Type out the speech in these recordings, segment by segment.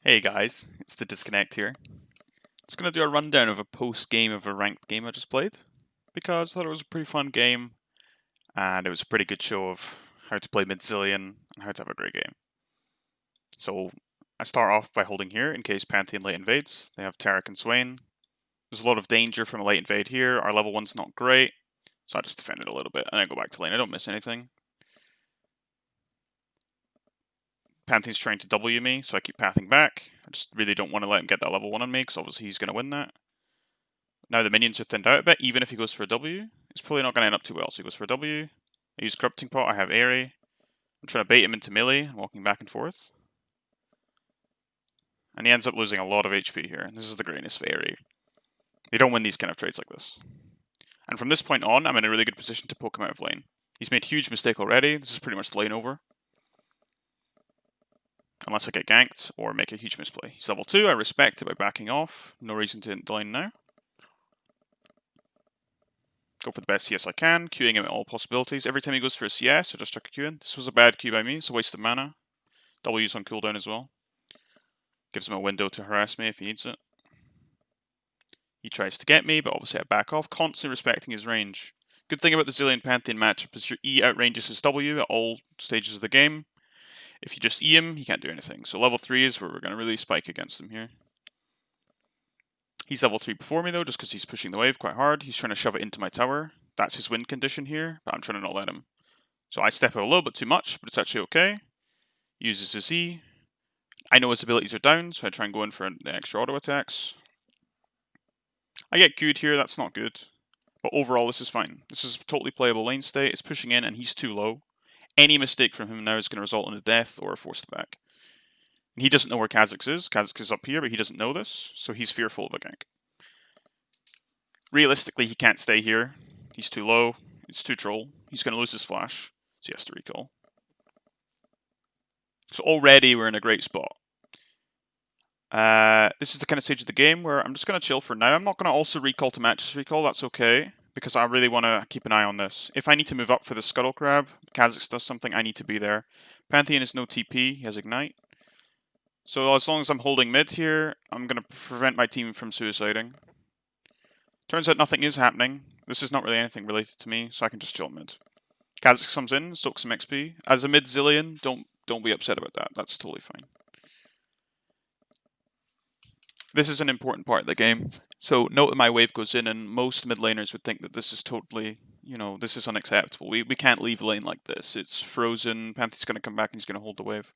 Hey guys, it's the Disconnect here. Just gonna do a rundown of a post-game of a ranked game I just played, because I thought it was a pretty fun game, and it was a pretty good show of how to play Mid-Zilean and how to have a great game. So I start off by holding here in case Pantheon late invades. They have Tarek and Swain. There's a lot of danger from a late invade here. Our level 1's not great, so I just defend it a little bit, and I go back to lane. I don't miss anything. Pantheon's trying to W me, so I keep pathing back. I just really don't want to let him get that level 1 on me, because obviously he's going to win that. Now the minions are thinned out a bit, even if he goes for a W. It's probably not going to end up too well, so he goes for a W. I use Corrupting Pot, I have Airy. I'm trying to bait him into melee and walking back and forth. And he ends up losing a lot of HP here, and this is the greatness of Airy. They don't win these kind of trades like this. And from this point on, I'm in a really good position to poke him out of lane. He's made a huge mistake already, this is pretty much the lane over. Unless I get ganked or make a huge misplay. He's level 2, I respect it by backing off. No reason to end lane now. Go for the best CS I can, queuing him at all possibilities. Every time he goes for a CS, I just chuck a Q in. This was a bad Q by me, it's a waste of mana. W's on cooldown as well. Gives him a window to harass me if he needs it. He tries to get me, but obviously I back off, constantly respecting his range. Good thing about the Zilean Pantheon matchup is your E outranges his W at all stages of the game. If you just E him, he can't do anything. So level 3 is where we're going to really spike against him here. He's level 3 before me though, just because he's pushing the wave quite hard. He's trying to shove it into my tower. That's his win condition here, but I'm trying to not let him. So I step out a little bit too much, but it's actually okay. Uses his E. I know his abilities are down, so I try and go in for the extra auto attacks. I get good here, that's not good. But overall, this is fine. This is totally playable lane state. It's pushing in, and he's too low. Any mistake from him now is going to result in a death or a forced back. And he doesn't know where Kha'Zix is. Kha'Zix is up here, but he doesn't know this, so he's fearful of a gank. Realistically, he can't stay here. He's too low. It's too troll. He's going to lose his flash, so he has to recall. So already we're in a great spot. This is the kind of stage of the game where I'm just going to chill for now. I'm not going to also recall to match this recall, that's okay, because I really want to keep an eye on this. If I need to move up for the Scuttle Crab, Kha'Zix does something, I need to be there. Pantheon is no TP, he has Ignite. So as long as I'm holding mid here, I'm going to prevent my team from suiciding. Turns out nothing is happening. This is not really anything related to me, so I can just chill mid. Kha'Zix comes in, soaks some XP. As a mid Zilean, don't be upset about that. That's totally fine. This is an important part of the game. So note that my wave goes in, and most mid laners would think that this is totally, this is unacceptable. We can't leave lane like this. It's frozen. Pantheon's going to come back and he's going to hold the wave.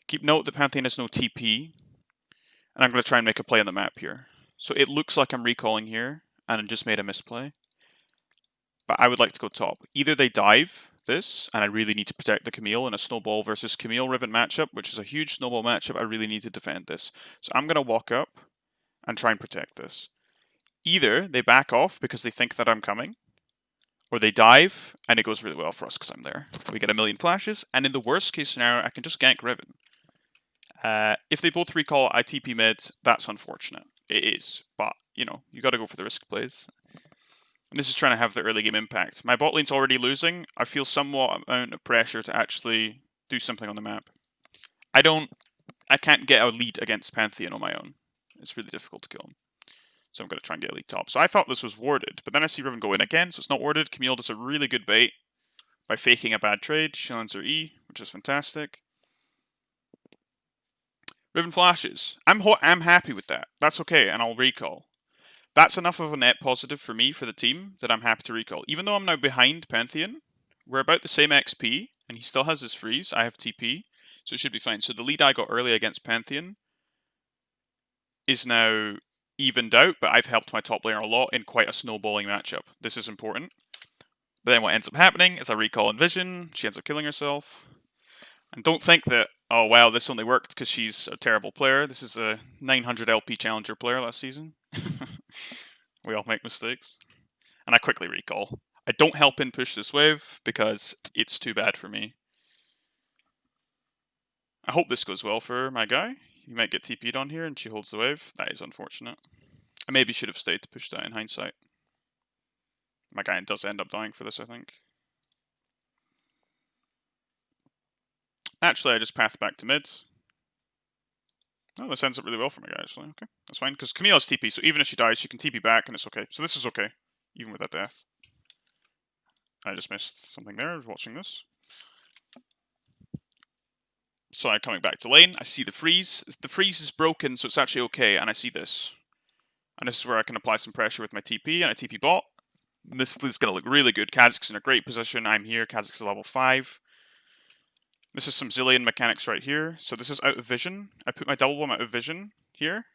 Keep note that Pantheon has no TP, and I'm going to try and make a play on the map here. So it looks like I'm recalling here, and I just made a misplay. But I would like to go top. Either they dive this, and I really need to protect the Camille in a Snowball versus Camille Riven matchup, which is a huge Snowball matchup. I really need to defend this. So I'm going to walk up and try and protect this. Either they back off because they think that I'm coming, or they dive, and it goes really well for us because I'm there. We get a million flashes, and in the worst case scenario, I can just gank Riven. If they both recall, I TP mid, that's unfortunate. It is, but, you got to go for the risk plays. And this is trying to have the early game impact. My bot lane's already losing. I feel somewhat amount of pressure to actually do something on the map. I can't get a lead against Pantheon on my own. It's really difficult to kill him. So I'm going to try and get a lead top. So I thought this was warded, but then I see Riven go in again, so it's not warded. Camille does a really good bait by faking a bad trade. Challenger E, which is fantastic. Riven flashes. I'm happy with that. That's okay, and I'll recall. That's enough of a net positive for me, for the team, that I'm happy to recall. Even though I'm now behind Pantheon, we're about the same XP, and he still has his freeze. I have TP, so it should be fine. So the lead I got early against Pantheon is now evened out, but I've helped my top laner a lot in quite a snowballing matchup. This is important. But then what ends up happening is I recall Envision, she ends up killing herself. And don't think that, oh wow, this only worked because she's a terrible player. This is a 900 LP Challenger player last season. We all make mistakes. And I quickly recall. I don't help in push this wave because it's too bad for me. I hope this goes well for my guy. He might get TP'd on here and she holds the wave. That is unfortunate. I maybe should have stayed to push that in hindsight. My guy does end up dying for this, I think. Actually, I just path back to mid. Oh, this ends up really well for me, actually. Okay, that's fine, because Camille's TP, so even if she dies, she can TP back, and it's okay. So this is okay, even with that death. I just missed something there watching this. So I'm coming back to lane, I see the freeze. The freeze is broken, so it's actually okay, and I see this. And this is where I can apply some pressure with my TP, and I TP bot. And this is going to look really good. Kha'Zix's in a great position, I'm here, Kha'Zix is level 5. This is some Zilean mechanics right here. So this is out of vision. I put my double bomb out of vision here.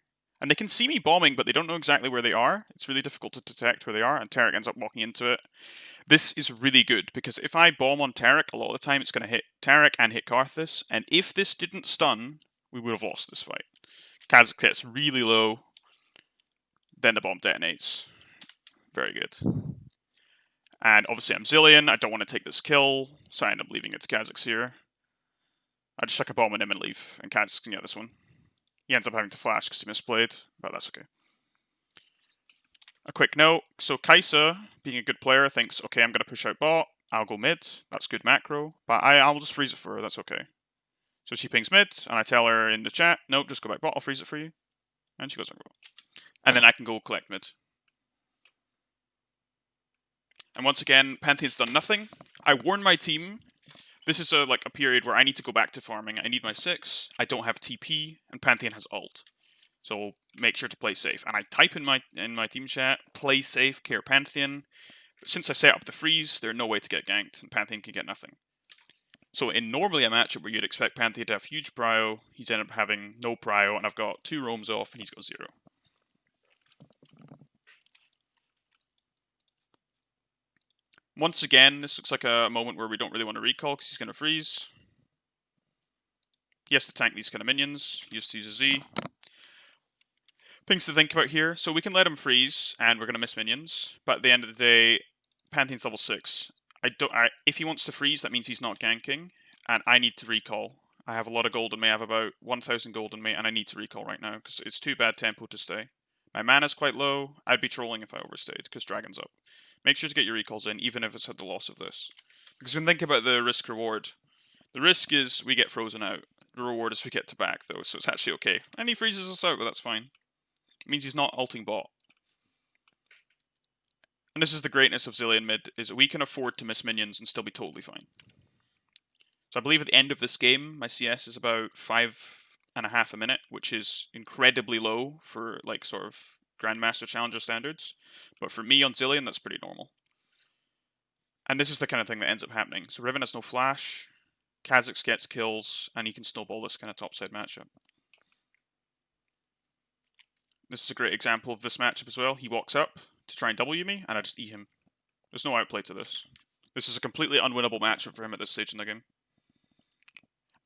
And they can see me bombing, but they don't know exactly where they are. It's really difficult to detect where they are, and Taric ends up walking into it. This is really good, because if I bomb on Taric, a lot of the time it's going to hit Taric and hit Karthus, and if this didn't stun, we would have lost this fight. Kha'Zix gets really low, then the bomb detonates. Very good. And obviously I'm Zilean, I don't want to take this kill, so I end up leaving it to Kha'Zix here. I just chuck a bomb on him and leave, and Kha'Zix can get this one. He ends up having to flash because he misplayed, but that's okay. A quick note, so Kai'Sa, being a good player, thinks, okay, I'm going to push out bot, I'll go mid, that's good macro, but I'll just freeze it for her, that's okay. So she pings mid, and I tell her in the chat, nope, just go back bot, I'll freeze it for you. And she goes on bot. And then I can go collect mid. And once again, Pantheon's done nothing. I warn my team, this is a period where I need to go back to farming. I need my 6, I don't have TP, and Pantheon has ult. So make sure to play safe. And I type in my team chat, play safe, care Pantheon. But since I set up the freeze, there's no way to get ganked, and Pantheon can get nothing. So in normally a matchup where you'd expect Pantheon to have huge prio, he's ended up having no prio, and I've got 2 roams off, and he's got 0. Once again, this looks like a moment where we don't really want to recall, because he's going to freeze. He has to tank these kind of minions. He just uses Z. Things to think about here. So we can let him freeze, and we're going to miss minions. But at the end of the day, Pantheon's level 6. If he wants to freeze, that means he's not ganking, and I need to recall. I have a lot of gold in me. I have about 1,000 gold in me, and I need to recall right now, because it's too bad tempo to stay. My mana's quite low. I'd be trolling if I overstayed, because Dragon's up. Make sure to get your recalls in, even if it's at the loss of this. Because when you think about the risk-reward, the risk is we get frozen out. The reward is we get to back, though, so it's actually okay. And he freezes us out, but that's fine. It means he's not ulting bot. And this is the greatness of Zilean mid, is that we can afford to miss minions and still be totally fine. So I believe at the end of this game, my CS is about 5.5 a minute, which is incredibly low for sort of Grandmaster Challenger standards. But for me on Zilean, that's pretty normal. And this is the kind of thing that ends up happening. So Riven has no flash, Kha'Zix gets kills, and he can snowball this kind of topside matchup. This is a great example of this matchup as well. He walks up to try and W me, and I just E him. There's no outplay to this. This is a completely unwinnable matchup for him at this stage in the game.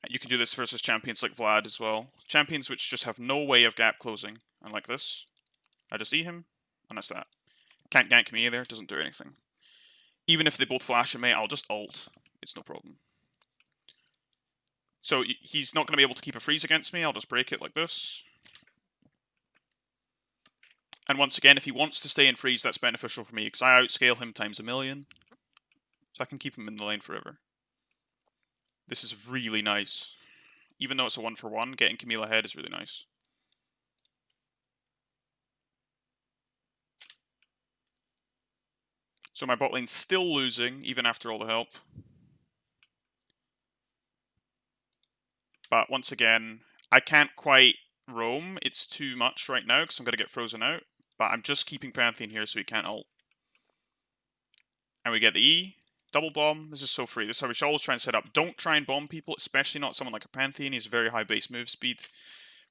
You can do this versus champions like Vlad as well. Champions which just have no way of gap closing. And like this, I just E him, and that's that. Can't gank me either, doesn't do anything. Even if they both flash at me, I'll just ult. It's no problem. So he's not going to be able to keep a freeze against me, I'll just break it like this. And once again, if he wants to stay in freeze, that's beneficial for me, because I outscale him times 1,000,000. So I can keep him in the lane forever. This is really nice. Even though it's a 1-for-1, getting Camille ahead is really nice. So my bot lane's still losing, even after all the help. But once again, I can't quite roam. It's too much right now, because I'm going to get frozen out. But I'm just keeping Pantheon here so he can't ult. And we get the E. Double bomb. This is so free. This is how we should always try and set up. Don't try and bomb people, especially not someone like a Pantheon. He's very high base move speed.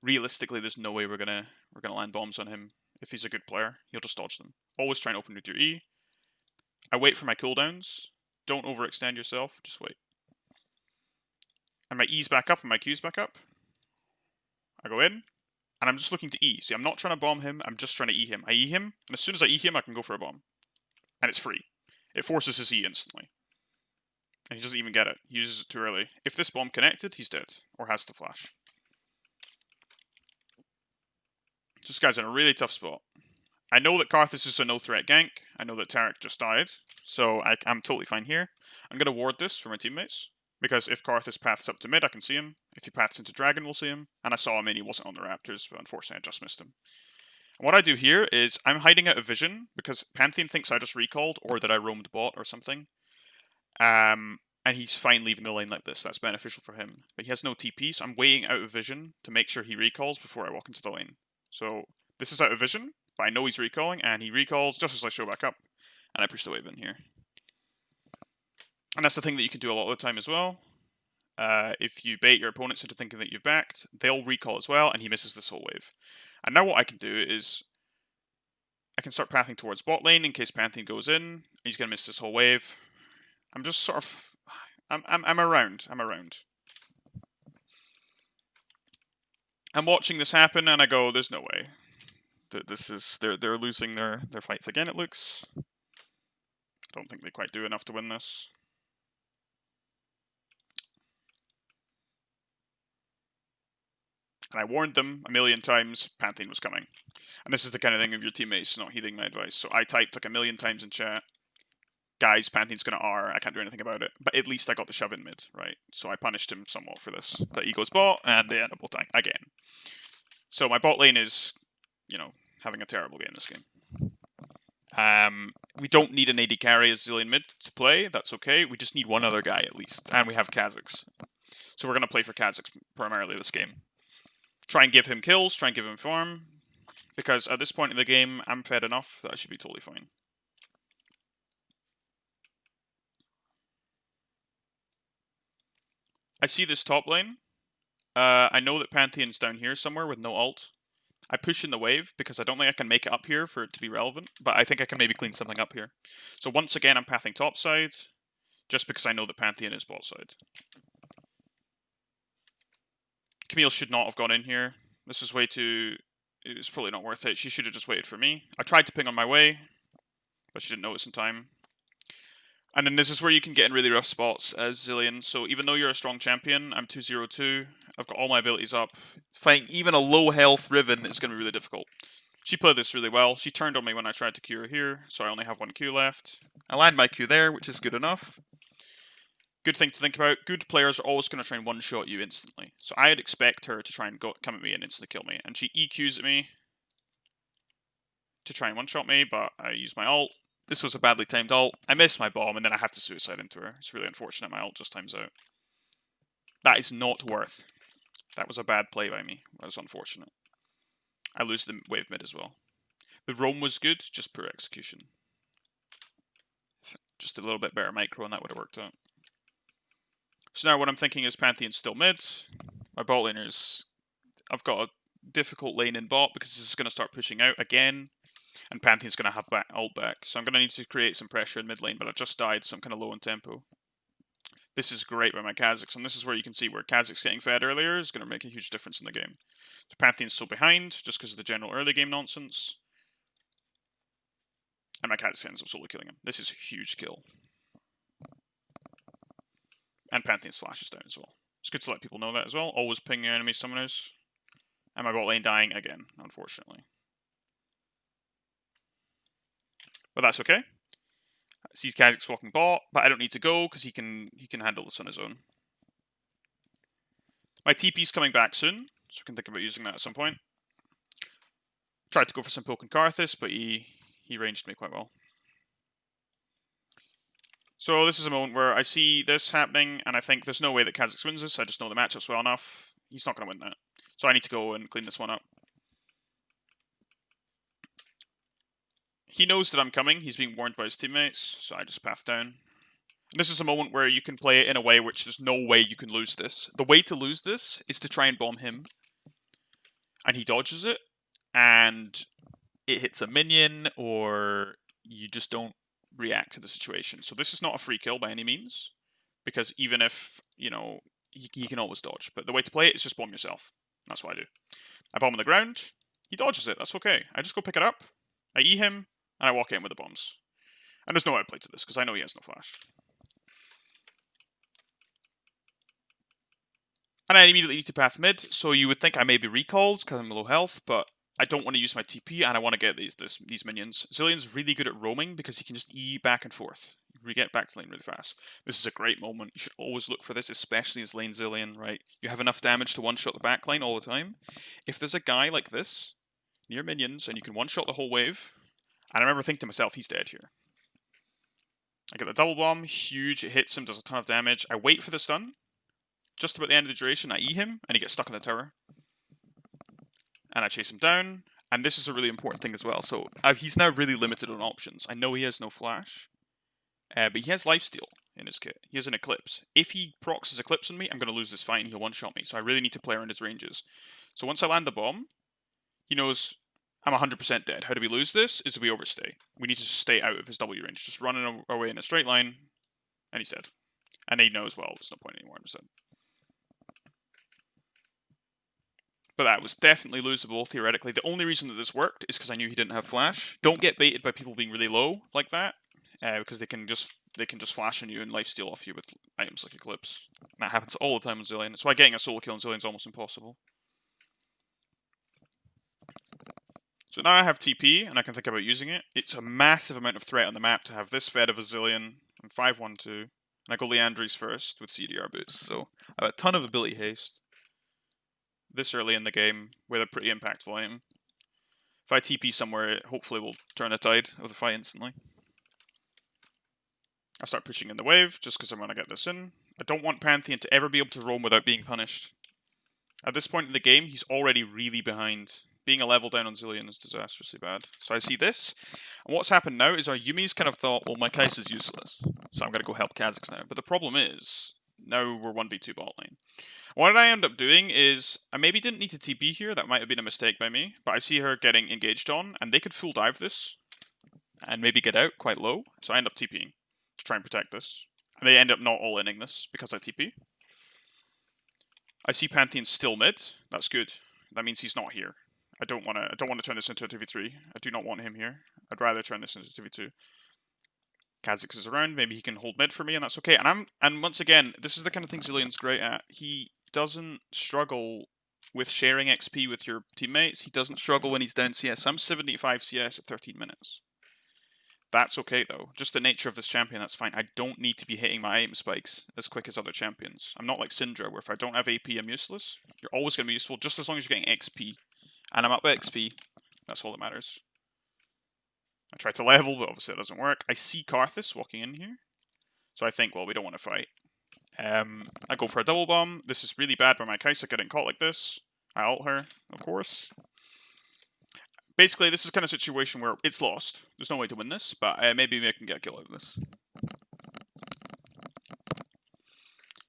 Realistically, there's no way we're gonna land bombs on him. If he's a good player, he'll just dodge them. Always try and open with your E. I wait for my cooldowns. Don't overextend yourself. Just wait. And my E's back up and my Q's back up. I go in. And I'm just looking to E. See, I'm not trying to bomb him, I'm just trying to E him. I E him, and as soon as I E him, I can go for a bomb. And it's free. It forces his E instantly. And he doesn't even get it. He uses it too early. If this bomb connected, he's dead. Or has to flash. This guy's in a really tough spot. I know that Karthus is a no-threat gank. I know that Taric just died. So I'm totally fine here. I'm going to ward this for my teammates. Because if Karthus paths up to mid, I can see him. If he paths into Dragon, we'll see him. And I saw him and he wasn't on the Raptors, but unfortunately I just missed him. And what I do here is I'm hiding out of vision because Pantheon thinks I just recalled or that I roamed bot or something. And he's fine leaving the lane like this. That's beneficial for him. But he has no TP, so I'm waiting out of vision to make sure he recalls before I walk into the lane. So this is out of vision, but I know he's recalling, and he recalls just as I show back up. And I push the wave in here. And that's the thing that you can do a lot of the time as well. If you bait your opponents into thinking that you've backed, they'll recall as well, and he misses this whole wave. And now what I can do is I can start pathing towards bot lane in case Pantheon goes in. He's going to miss this whole wave. I'm just sort of... I'm around. I'm watching this happen, and I go, there's no way. This is... They're losing their fights again, it looks. I don't think they quite do enough to win this. And I warned them a million times, Pantheon was coming. And this is the kind of thing of your teammates not heeding my advice. So I typed like a million times in chat, guys, Pantheon's gonna R, I can't do anything about it. But at least I got the shove in mid, right? So I punished him somewhat for this. But he goes bot, and they end up ulting again. So my bot lane is, you know, having a terrible game this game. We don't need an AD carry as Zilean mid to play, that's okay. We just need one other guy at least. And we have Kha'Zix. So we're gonna play for Kha'Zix primarily this game. Try and give him kills, try and give him farm. Because at this point in the game, I'm fed enough that I should be totally fine. I see this top lane. I know that Pantheon's down here somewhere with no ult. I push in the wave because I don't think I can make it up here for it to be relevant. But I think I can maybe clean something up here. So once again, I'm pathing top side. Just because I know that Pantheon is bot side. Camille should not have gone in here. This is way too... It's probably not worth it. She should have just waited for me. I tried to ping on my way, but she didn't notice in time. And then this is where you can get in really rough spots as Zilean. So even though you're a strong champion, I'm 2-0-2. I've got all my abilities up. Fighting even a low health Riven is going to be really difficult. She played this really well. She turned on me when I tried to Q her here, so I only have one Q left. I land my Q there, which is good enough. Good thing to think about, good players are always going to try and one-shot you instantly. So I'd expect her to try and come at me and instantly kill me. And she EQs at me to try and one-shot me, but I use my ult. This was a badly timed ult. I missed my bomb, and then I have to suicide into her. It's really unfortunate my ult just times out. That is not worth. That was a bad play by me. That was unfortunate. I lose the wave mid as well. The roam was good, just poor execution. Just a little bit better micro, and that would have worked out. So now what I'm thinking is Pantheon's still mid. My bot laners... I've got a difficult lane in bot because this is going to start pushing out again. And Pantheon's going to have ult back. So I'm going to need to create some pressure in mid lane, but I just died, so I'm kind of low on tempo. This is great by my Kha'Zix, and this is where you can see where Kha'Zix getting fed earlier is going to make a huge difference in the game. So Pantheon's still behind, just because of the general early game nonsense. And my Kha'Zix ends up solo killing him. This is a huge kill. And Pantheon's flash is down as well. It's good to let people know that as well. Always ping your enemy summoners. And my bot lane dying again, unfortunately. But that's okay. Sees Kha'Zix walking bot, but I don't need to go because he can handle this on his own. My TP's coming back soon, so we can think about using that at some point. Tried to go for some poke in Karthus, but he ranged me quite well. So this is a moment where I see this happening, and I think there's no way that Kha'Zix wins this. I just know the matchups well enough. He's not going to win that. So I need to go and clean this one up. He knows that I'm coming. He's being warned by his teammates, so I just path down. This is a moment where you can play it in a way which there's no way you can lose this. The way to lose this is to try and bomb him. And he dodges it, and it hits a minion, or you just don't react to the situation. So this is not a free kill by any means, because even if, you know, he can always dodge. But the way to play it is just bomb yourself. That's what I do. I bomb on the ground, he dodges it, that's okay. I just go pick it up, I E him, and I walk in with the bombs. And there's no outplay to this, because I know he has no flash. And I immediately need to path mid, so you would think I may be recalled because I'm low health, but I don't want to use my TP, and I want to get these minions. Zilean's really good at roaming because he can just E back and forth. get back to lane really fast. This is a great moment. You should always look for this, especially as lane Zilean, right? You have enough damage to one-shot the backline all the time. If there's a guy like this near minions and you can one-shot the whole wave, and I remember thinking to myself, he's dead here. I get the double bomb, huge, it hits him, does a ton of damage. I wait for the stun. Just about the end of the duration, I E him, and he gets stuck in the tower. And I chase him down. And this is a really important thing as well. So he's now really limited on options. I know he has no flash, but he has lifesteal in his kit. He has an Eclipse. If he procs his Eclipse on me, I'm going to lose this fight and he'll one-shot me. So I really need to play around his ranges. So once I land the bomb, he knows I'm 100% dead. How do we lose this? Is we overstay. We need to stay out of his W range. Just running away in a straight line, and he's dead. And he knows, well, there's no point anymore, I'm dead. But that was definitely losable, theoretically. The only reason that this worked is because I knew he didn't have flash. Don't get baited by people being really low like that, because they can just flash on you and lifesteal off you with items like Eclipse. That happens all the time on Zilean. That's why getting a solo kill on Zilean is almost impossible. So now I have TP, and I can think about using it. It's a massive amount of threat on the map to have this fed of a Zilean. I'm 5-1-2, and I go Leandry's first with CDR boost, so I have a ton of ability haste this early in the game with a pretty impactful item. If I TP somewhere, it hopefully will turn the tide of the fight instantly. I start pushing in the wave, just because I want to get this in. I don't want Pantheon to ever be able to roam without being punished. At this point in the game, he's already really behind. Being a level down on Zilean is disastrously bad. So I see this, and what's happened now is our Yumi's kind of thought, well, my Kai'Sa's useless, so I'm going to go help Kha'Zix now. But the problem is, now we're 1v2 bot lane. What did I end up doing is, I maybe didn't need to TP here, that might have been a mistake by me, but I see her getting engaged on, and they could full dive this, and maybe get out quite low, so I end up TPing to try and protect this. And they end up not all-inning this, because I TP. I see Pantheon still mid, that's good. That means he's not here. I don't want to turn this into a 2v3. I do not want him here. I'd rather turn this into a 2v2. Kha'Zix is around, maybe he can hold mid for me, and that's okay. And once again, this is the kind of thing Zilean's great at. He doesn't struggle with sharing XP with your teammates. He doesn't struggle when he's down CS. I'm 75 CS at 13 minutes. That's okay though. Just the nature of this champion, that's fine. I don't need to be hitting my item spikes as quick as other champions. I'm not like Syndra, where if I don't have AP, I'm useless. You're always going to be useful, just as long as you're getting XP. And I'm up at XP. That's all that matters. I try to level, but obviously it doesn't work. I see Karthus walking in here. So I think, well, we don't want to fight. I go for a double bomb. This is really bad by my Kai'Sa getting caught like this. I ult her, of course. Basically, this is kind of a situation where it's lost. There's no way to win this, but maybe I can get a kill out of this.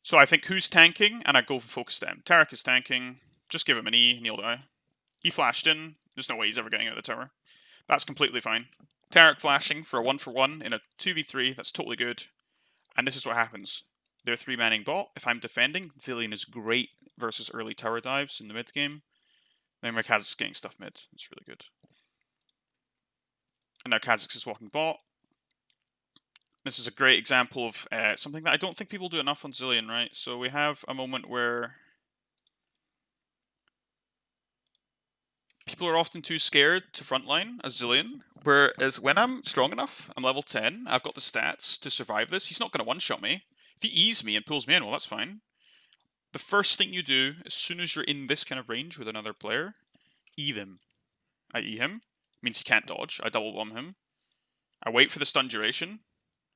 So I think who's tanking, and I go for focus them. Taric is tanking. Just give him an E, and he'll die. He flashed in. There's no way he's ever getting out of the tower. That's completely fine. Taric flashing for a 1-for-1 in a 2v3. That's totally good. And this is what happens. They're 3-manning bot. If I'm defending, Zilean is great versus early tower dives in the mid game. Then my Kha'Zix is getting stuff mid. It's really good. And now Kha'Zix is walking bot. This is a great example of something that I don't think people do enough on Zilean, right? So we have a moment where people are often too scared to frontline as Zilean, whereas when I'm strong enough, I'm level 10, I've got the stats to survive this, he's not going to one-shot me. If he E's me and pulls me in, well, that's fine. The first thing you do, as soon as you're in this kind of range with another player, E them. I E him. Means he can't dodge. I double bomb him. I wait for the stun duration.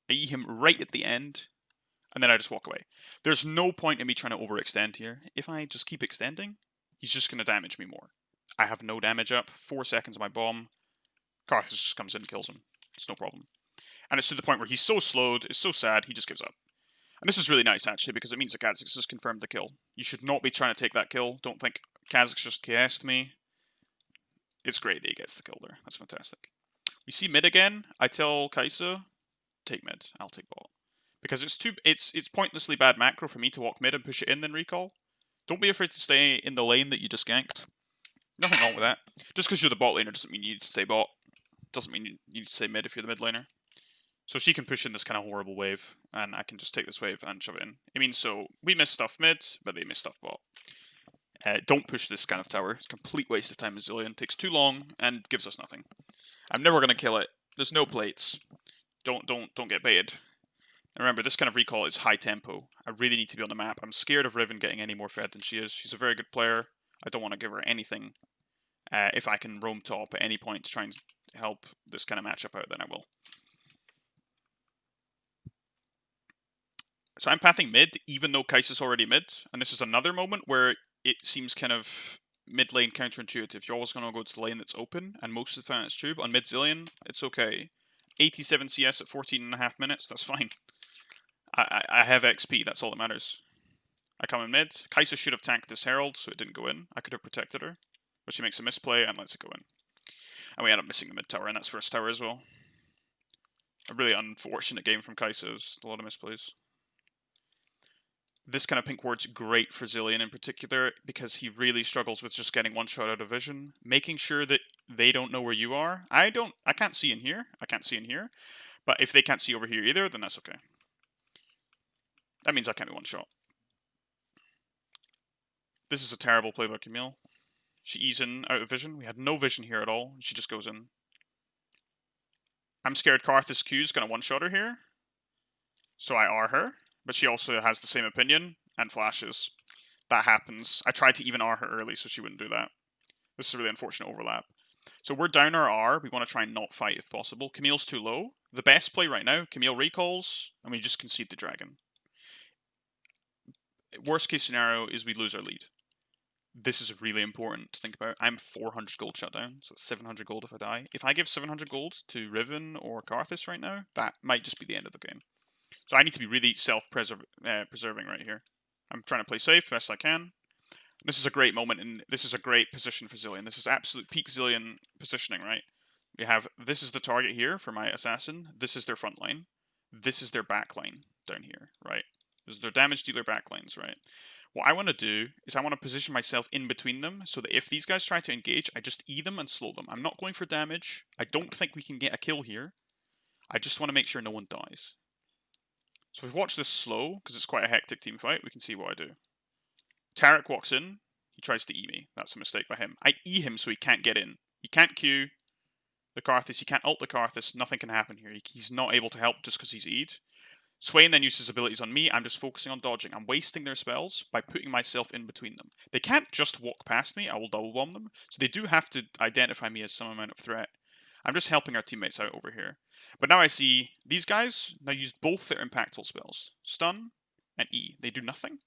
I E him right at the end. And then I just walk away. There's no point in me trying to overextend here. If I just keep extending, he's just going to damage me more. I have no damage up. 4 seconds of my bomb. Karthus just comes in and kills him. It's no problem. And it's to the point where he's so slowed, it's so sad, he just gives up. And this is really nice, actually, because it means that Kha'Zix has confirmed the kill. You should not be trying to take that kill. Don't think Kha'Zix just KS'd me. It's great that he gets the kill there. That's fantastic. We see mid again. I tell Kai'Sa, take mid. I'll take bot. Because it's pointlessly bad macro for me to walk mid and push it in, then recall. Don't be afraid to stay in the lane that you just ganked. Nothing wrong with that. Just because you're the bot laner doesn't mean you need to stay bot. Doesn't mean you need to stay mid if you're the mid laner. So she can push in this kind of horrible wave, and I can just take this wave and shove it in. It means so we miss stuff mid, but they miss stuff bot. Don't push this kind of tower. It's a complete waste of time as Zilean. Takes too long and gives us nothing. I'm never gonna kill it. There's no plates. Don't get baited. And remember, this kind of recall is high tempo. I really need to be on the map. I'm scared of Riven getting any more fed than she is. She's a very good player. I don't want to give her anything. If I can roam top at any point to try and help this kind of matchup out, then I will. So I'm pathing mid, even though Kai'Sa's already mid. And this is another moment where it seems kind of mid lane counterintuitive. You're always going to go to the lane that's open, and most of the time it's true. But on mid Zilean, it's okay. 87 CS at 14.5 minutes, that's fine. I have XP, that's all that matters. I come in mid. Kai'Sa should have tanked this Herald, so it didn't go in. I could have protected her. But she makes a misplay and lets it go in. And we end up missing the mid tower, and that's first tower as well. A really unfortunate game from Kai'Sa. A lot of misplays. This kind of pink ward's great for Zilean in particular, because he really struggles with just getting one shot out of vision. Making sure that they don't know where you are. I can't see in here. I can't see in here. But if they can't see over here either, then that's okay. That means I can't be one shot. This is a terrible play by Camille. She ease in out of vision. We had no vision here at all. She just goes in. I'm scared Karthus Q's going to one-shot her here. So I R her. But she also has the same opinion and flashes. That happens. I tried to even R her early so she wouldn't do that. This is a really unfortunate overlap. So we're down our R. We want to try and not fight if possible. Camille's too low. The best play right now, Camille recalls, and we just concede the dragon. Worst case scenario is we lose our lead. This is really important to think about. I'm 400 gold shut down, so it's 700 gold if I die. If I give 700 gold to Riven or Karthus right now, that might just be the end of the game. So I need to be really self-preserving right here. I'm trying to play safe best I can. This is a great moment, and this is a great position for Zilean. This is absolute peak Zilean positioning, right? We have, this is the target here for my assassin. This is their front line. This is their back line down here, right? This is their damage dealer back lines, right? What I want to do is I want to position myself in between them so that if these guys try to engage, I just E them and slow them. I'm not going for damage. I don't think we can get a kill here. I just want to make sure no one dies. So if we watch this slow, because it's quite a hectic team fight, we can see what I do. Tarek walks in. He tries to E me. That's a mistake by him. I E him so he can't get in. He can't Q the Karthus. He can't ult the Karthus. Nothing can happen here. He's not able to help just because he's E'd. Swain then uses abilities on me. I'm just focusing on dodging. I'm wasting their spells by putting myself in between them. They can't just walk past me. I will double bomb them. So they do have to identify me as some amount of threat. I'm just helping our teammates out over here. But now I see these guys now use both their impactful spells. Stun and E. They do nothing.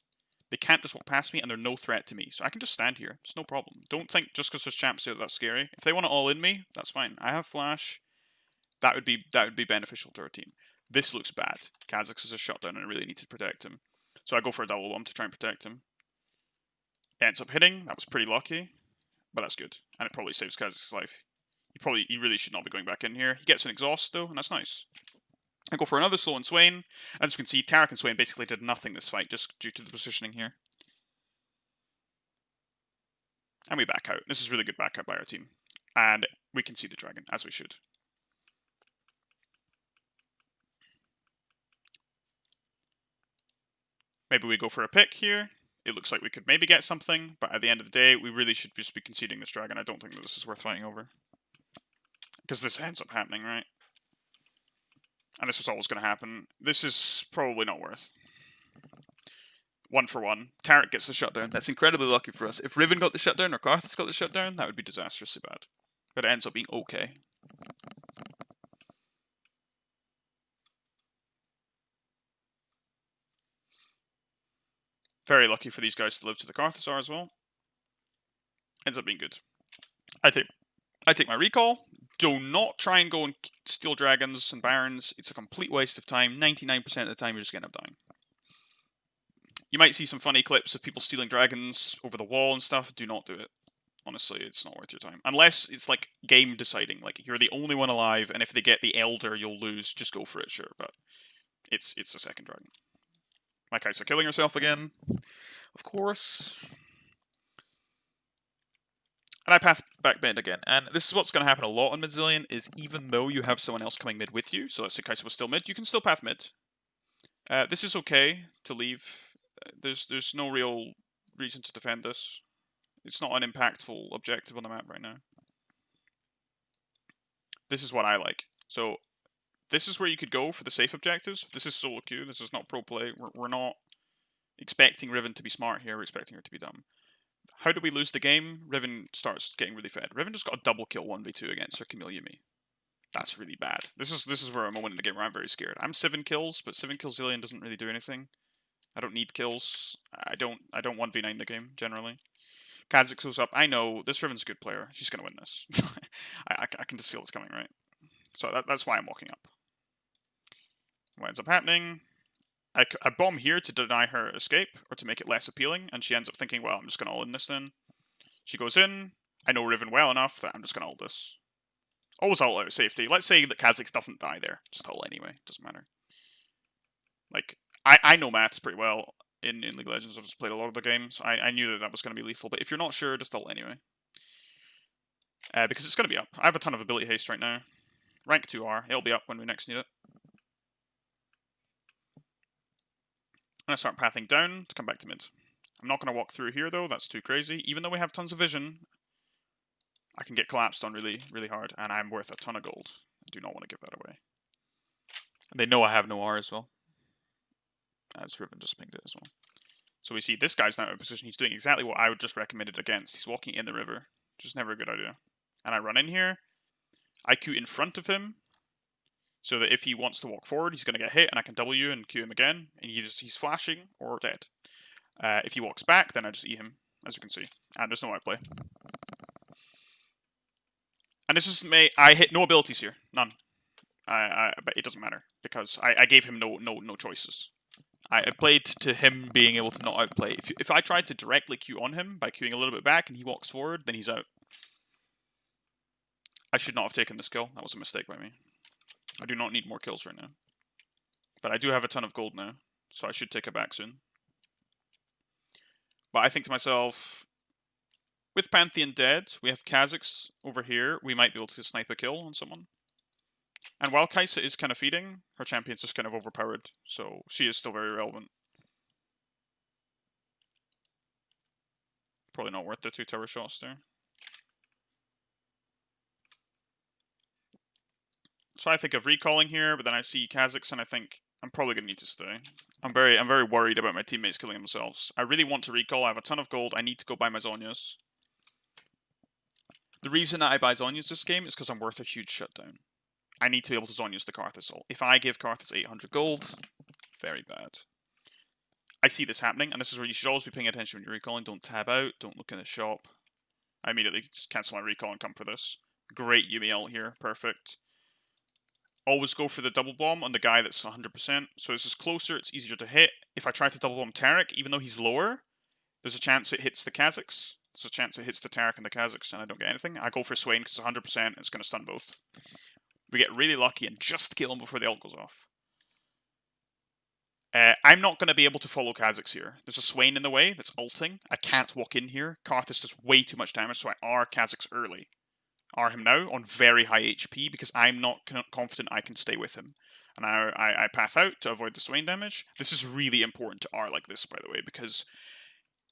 They can't just walk past me, and they're no threat to me. So I can just stand here. It's no problem. Don't think just because there's champs here that's scary. If they want to all in me, that's fine. I have flash. That would be beneficial to our team. This looks bad. Kha'Zix is a shutdown, and I really need to protect him. So I go for a double bomb to try and protect him. It ends up hitting. That was pretty lucky, but that's good. And it probably saves Kha'Zix's life. He really should not be going back in here. He gets an exhaust, though, and that's nice. I go for another slow on Swain. And as you can see, Tarek and Swain basically did nothing this fight, just due to the positioning here. And we back out. This is really good backup by our team. And we can see the dragon, as we should. Maybe we go for a pick here. It looks like we could maybe get something, but at the end of the day, we really should just be conceding this dragon. I don't think that this is worth fighting over. Because this ends up happening, right? And this was always going to happen. This is probably not worth. 1 for 1. Tarek gets the shutdown. That's incredibly lucky for us. If Riven got the shutdown or Karthus got the shutdown, that would be disastrously bad. But it ends up being okay. Very lucky for these guys to live to the Karthus as well. Ends up being good. I take my recall. Do not try and go and steal dragons and barons. It's a complete waste of time. 99% of the time, you're just going to end up dying. You might see some funny clips of people stealing dragons over the wall and stuff. Do not do it. Honestly, it's not worth your time. Unless it's like game deciding. Like, you're the only one alive, and if they get the Elder, you'll lose. Just go for it, sure. But it's a second dragon. My Kai'Sa killing herself again. Of course. And I path back mid again. And this is what's going to happen a lot on Mid Zilean, is even though you have someone else coming mid with you, so let's say Kai'Sa was still mid, you can still path mid. This is okay to leave. There's no real reason to defend this. It's not an impactful objective on the map right now. This is what I like. So This is where you could go for the safe objectives. This is solo queue. This is not pro play. We're not expecting Riven to be smart here. We're expecting her to be dumb. How do we lose the game? Riven starts getting really fed. Riven just got a double kill 1v2 against her Camille Yumi. That's really bad. This is where a moment in the game where I'm very scared. I'm 7 kills, but 7 kills Zilean doesn't really do anything. I don't need kills. I don't 1v9 the game, generally. Kha'Zix goes up. I know, this Riven's a good player. She's going to win this. I can just feel it's coming, right? So that's why I'm walking up. What ends up happening, I bomb here to deny her escape, or to make it less appealing, and she ends up thinking, well, I'm just going to ult in this then. She goes in. I know Riven well enough that I'm just going to ult this. Always ult out of safety. Let's say that Kha'Zix doesn't die there. Just ult anyway. Doesn't matter. Like, I know maths pretty well in League of Legends. I've just played a lot of the games. I knew that was going to be lethal, but if you're not sure, just ult anyway. Because it's going to be up. I have a ton of ability haste right now. Rank 2R. It'll be up when we next need it. I'm going to start pathing down to come back to mid. I'm not going to walk through here, though. That's too crazy. Even though we have tons of vision, I can get collapsed on really, really hard, and I'm worth a ton of gold. I do not want to give that away. And they know I have no R as well. As Riven just pinged it as well. So we see this guy's now in a position. He's doing exactly what I would just recommend it against. He's walking in the river, which is never a good idea. And I run in here. I Q in front of him, so that if he wants to walk forward, he's going to get hit, and I can W and Q him again, and he's flashing or dead. If he walks back, then I just E him, as you can see. And there's no outplay. And this is I hit no abilities here, none. But it doesn't matter because I gave him no choices. I played to him being able to not outplay. If I tried to directly Q on him by queuing a little bit back and he walks forward, then he's out. I should not have taken this kill. That was a mistake by me. I do not need more kills right now. But I do have a ton of gold now, so I should take it back soon. But I think to myself, with Pantheon dead, we have Kha'Zix over here. We might be able to snipe a kill on someone. And while Kai'Sa is kind of feeding, her champion's just kind of overpowered, so she is still very relevant. Probably not worth the 2 tower shots there. So I think of recalling here, but then I see Kha'Zix and I think I'm probably going to need to stay. I'm very worried about my teammates killing themselves. I really want to recall. I have a ton of gold. I need to go buy my Zhonya's. The reason I buy Zhonya's this game is because I'm worth a huge shutdown. I need to be able to Zhonya's the Karthus ult. If I give Karthus 800 gold, very bad. I see this happening, and this is where you should always be paying attention when you're recalling. Don't tab out, don't look in the shop. I immediately just cancel my recall and come for this. Great Yumi ult here, perfect. Always go for the double bomb on the guy that's 100%. So this is closer, it's easier to hit. If I try to double bomb Taric, even though he's lower, there's a chance it hits the Kha'Zix. There's a chance it hits the Taric and the Kha'Zix, and I don't get anything. I go for Swain because it's 100%, it's going to stun both. We get really lucky and just kill him before the ult goes off. I'm not going to be able to follow Kha'Zix here. There's a Swain in the way that's ulting. I can't walk in here. Karthus does way too much damage, so I R Kha'Zix early. R him now on very high HP because I'm not confident I can stay with him. And I path out to avoid the Swain damage. This is really important to R like this, by the way, because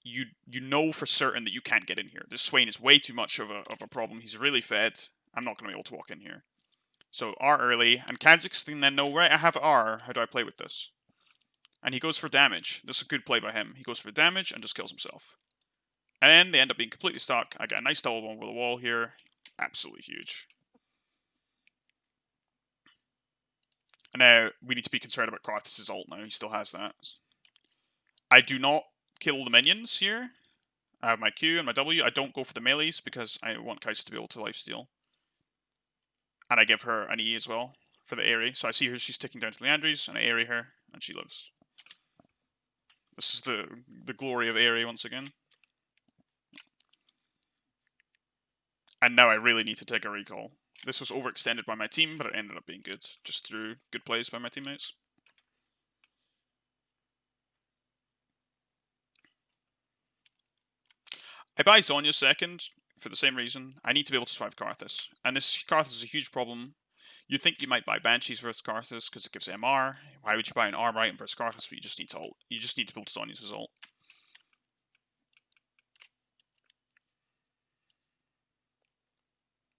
you know for certain that you can't get in here. This Swain is way too much of a problem. He's really fed. I'm not going to be able to walk in here. So R early, and Kha'Zix can then know, right, I have R, how do I play with this? And he goes for damage. This is a good play by him. He goes for damage and just kills himself. And they end up being completely stuck. I get a nice double bomb over the wall here. Absolutely huge. And now we need to be concerned about Karthus' ult now. He still has that. I do not kill the minions here. I have my Q and my W. I don't go for the melees because I want Kai'Sa to be able to lifesteal. And I give her an E as well for the Aerie. So I see her, she's ticking down to Leandries, and I Aerie her, and she lives. This is the glory of Aerie once again. And now I really need to take a recall. This was overextended by my team, but it ended up being good, just through good plays by my teammates. I buy Zhonya second for the same reason. I need to be able to survive Karthus. And this Karthus is a huge problem. You'd think you might buy Banshees versus Karthus because it gives MR. Why would you buy an arm item versus Karthus? But you just need to ult. You just need to build Zhonya's ult.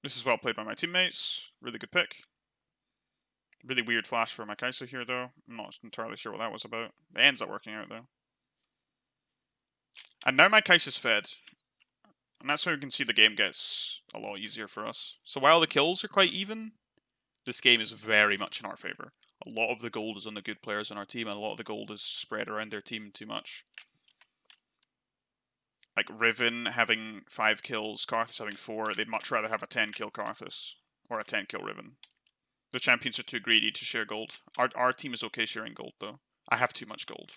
This is well played by my teammates. Really good pick. Really weird flash for my Kai'Sa here, though. I'm not entirely sure what that was about. It ends up working out, though. And now my Kai'Sa's fed. And that's where we can see the game gets a lot easier for us. So while the kills are quite even, this game is very much in our favor. A lot of the gold is on the good players on our team, and a lot of the gold is spread around their team too much. Like Riven having 5 kills, Karthus having 4, they'd much rather have a 10-kill Karthus or a 10-kill Riven. The champions are too greedy to share gold. Our team is okay sharing gold, though. I have too much gold.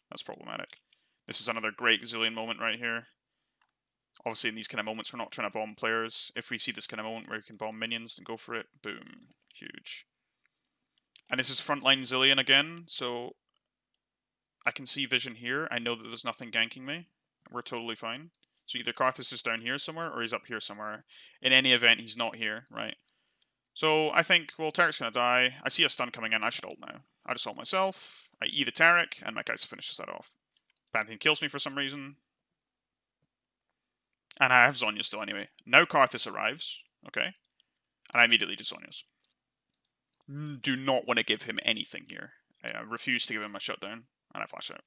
That's problematic. This is another great Zilean moment right here. Obviously, in these kind of moments, we're not trying to bomb players. If we see this kind of moment where we can bomb minions and go for it, boom. Huge. And this is frontline Zilean again, so I can see vision here. I know that there's nothing ganking me. We're totally fine. So either Karthus is down here somewhere, or he's up here somewhere. In any event, he's not here, right? So I think, well, Tarek's going to die. I see a stun coming in. I should ult now. I just ult myself. I E the Tarek, and my Kai'Sa finishes that off. Pantheon kills me for some reason. And I have Zhonya still anyway. Now Karthus arrives, okay? And I immediately do Zhonya's. Do not want to give him anything here. I refuse to give him a shutdown, and I flash out.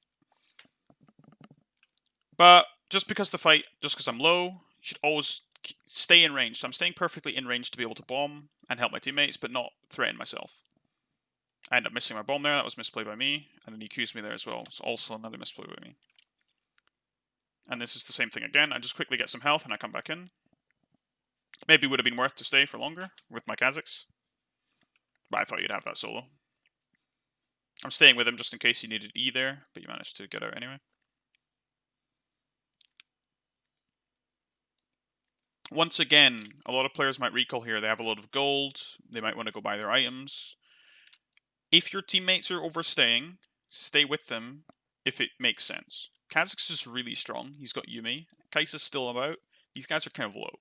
But just because I'm low, you should always stay in range. So I'm staying perfectly in range to be able to bomb and help my teammates, but not threaten myself. I end up missing my bomb there. That was misplay by me. And then he accused me there as well. It's also another misplay by me. And this is the same thing again. I just quickly get some health and I come back in. Maybe would have been worth to stay for longer with my Kazakhs. But I thought you'd have that solo. I'm staying with him just in case he needed E there, but you managed to get out anyway. Once again, a lot of players might recall here. They have a lot of gold. They might want to go buy their items. If your teammates are overstaying, stay with them if it makes sense. Kazakhs is really strong. He's got Yuumi. Kai'Sa's still about. These guys are kind of low.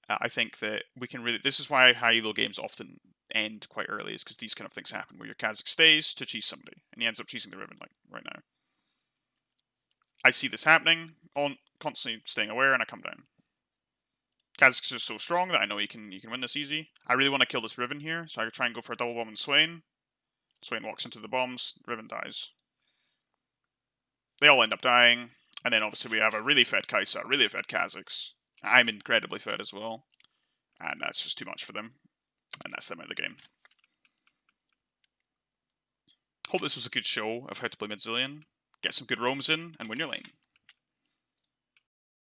I think that we can really... This is why high elo games often end quite early, is because these kind of things happen, where your Kazakh stays to cheese somebody, and he ends up cheesing the Riven, like, right now. I see this happening, constantly staying aware, and I come down. Kazakhs is so strong that I know he can win this easy. I really want to kill this Riven here, so I try and go for a double bomb on Swain. Swain walks into the bombs, Riven dies. They all end up dying, and then obviously we have a really fed Kai'Sa, really fed Kazakhs. I'm incredibly fed as well, and that's just too much for them, and that's them out of the game. Hope this was a good show of how to play Mid Zilean. Get some good roams in, and win your lane.